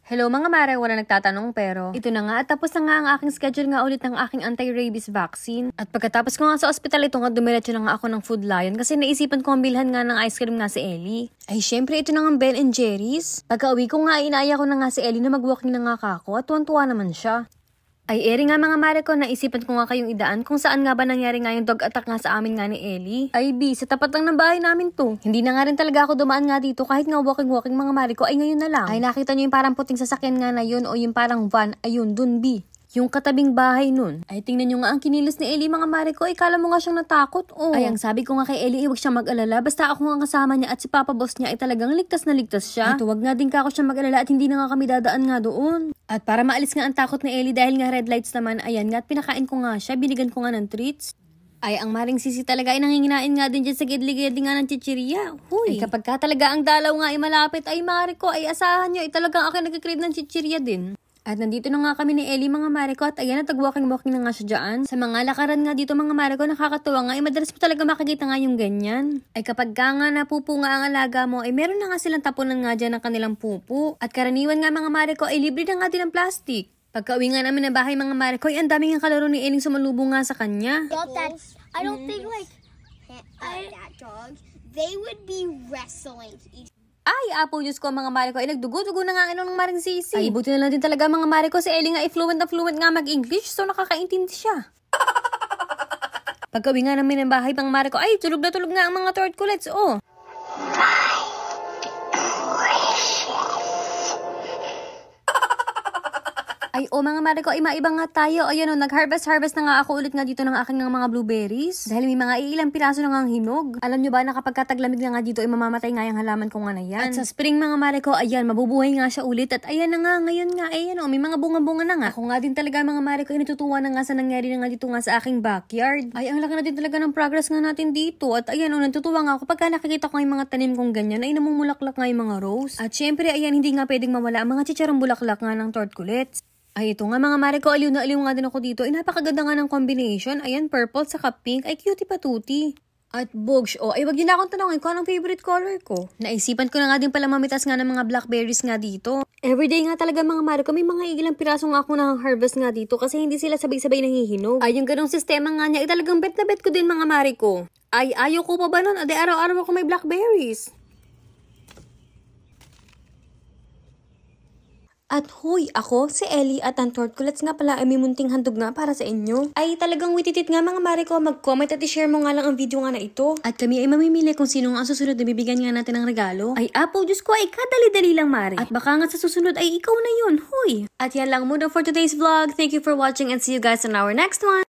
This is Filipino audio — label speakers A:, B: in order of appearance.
A: Hello mga mare, wala nagtatanong pero ito na nga at tapos na nga ang aking schedule nga ulit ng aking anti-rabies vaccine. At pagkatapos ko nga sa ospital ito nga dumiretso na nga ako ng Food Lion kasi naisipan ko ang bilhan nga ng ice cream nga si Ellie. Ay syempre ito na nga Ben & Jerry's. Pagka uwi ko nga inaaya ko na nga si Ellie na mag-walking na nga ako at tuwan-tuwa naman siya. Ay eri nga mga mare ko, naisipan ko nga kayong idaan kung saan nga ba nangyari nga yung dog attack nga sa amin nga ni Ellie. Ay B, sa tapat lang ng bahay namin to. Hindi na nga rin talaga ako dumaan nga dito kahit nga walking mga mare ko ay ngayon na lang. Ay nakita nyo yung parang puting sasakyan nga na yun o yung parang van, ayun dun B. Yung katabing bahay nun. Ay tingnan nyo nga ang kinilos ni Ellie mga mare ko, ikala mo nga siyang natakot. Oh. Ay ang sabi ko nga kay Ellie, huwag siyang mag-alala, basta ako nga kasama niya at si Papa Boss niya ay talagang ligtas na ligtas siya. At huwag nga din ka ako siyang mag-alala at hindi na nga kami dadaan nga doon. At para maalis nga ang takot ni Ellie dahil nga red lights naman, ayan nga at pinakain ko nga siya, binigan ko nga ng treats. Ay, ang maring sisi talaga ay nanginginain nga din dyan sa gidli-gidli nga ng chichirya. Huy. Ay, kapag ka talaga ang dalaw nga ay malapit, ay mare ko, ay asahan nyo, ay talagang ako nagkikrib ng chichirya din. At nandito na nga kami ni Ellie mga mare ko at ayan at walking na nga siya dyan. Sa mga lakaran nga dito mga mare ko nakakatuwa nga ay madalas mo talaga makikita nga yung ganyan. Ay kapag ka nga napupo nga ang alaga mo ay meron na nga silang tapunan nga dyan ng kanilang pupo. At karaniwan nga mga mare ko ay libre na nga din ang plastic. Pagka uwi nga namin na bahay mga mare ko ay ang daming nga kalaro ni Ellie sumalubong nga sa kanya.
B: I don't think like that dog. They would be wrestling each.
A: Ay, apo Diyos ko mga mare ko, ay nagdugo-dugo na nga ng maring sisi. Ay, buti na lang din talaga mga mare ko, si Ellie nga ay fluent na fluent nga mag-English, so nakakaintindi siya. Pagka-uwi nga namin ng bahay mga mare ko, ay, tulog na tulog nga ang mga tortculets, oh. Ay, mga mare ko, ay maibang nga tayo. Ayan o, nag-harvest na nga ako ulit nga dito ng aking mga blueberries. Dahil may mga ilang piraso na nga ang hinog. Alam nyo ba na kapag kataglamig na nga dito, ay mamamatay nga yung halaman ko nga na yan. At sa spring mga mare ko, ayan, mabubuhay nga siya ulit. At ayan na nga, ngayon nga, ayan o, may mga bunga-bunga na nga. Ako nga din talaga mga mare ko, ay natutuwa na nga sa nangyari na nga dito nga sa aking backyard. Ay, ang laki na din talaga ng progress nga natin dito. At ayan o, natutuwa nga ako pagka nakikita ko yung mga tanim kong ganyan, ay namumulaklak nga yung mga rose. At syempre, ayan, hindi nga pwedeng mawala ang mga chicharong bulaklak nga ng tortculets. Ay, ito nga mga mare ko, aliw na aliw nga din ako dito. Ay, napakaganda nga ng combination. Ayan, purple saka pink. Ay, cutie patuti. At bugs, ay wag yun na akong tanongin kung anong favorite color ko. Naisipan ko na nga din pala mamitas nga ng mga blackberries nga dito. Everyday nga talaga mga mare ko, may mga ilang piraso nga ako na harvest nga dito kasi hindi sila sabay-sabay nahihinog. Ay, yung ganong sistema nga niya, ay talagang bet na bet ko din mga mare ko. Ay, ayaw ko pa ba nun? Ade, araw-araw ako may blackberries. At huy, ako, si Ellie at ang tortculets nga pala ay may munting handog nga para sa inyo. Ay talagang wititit nga mga mare ko, mag-comment at i-share mo nga lang ang video nga na ito. At kami ay mamimili kung sino ang susunod na bibigyan nga natin ng regalo. Ay apo, Diyos ko, ay kadali-dali lang mare. At baka nga sa susunod ay ikaw na yun, huy. At yan lang muna for today's vlog. Thank you for watching and see you guys on our next one.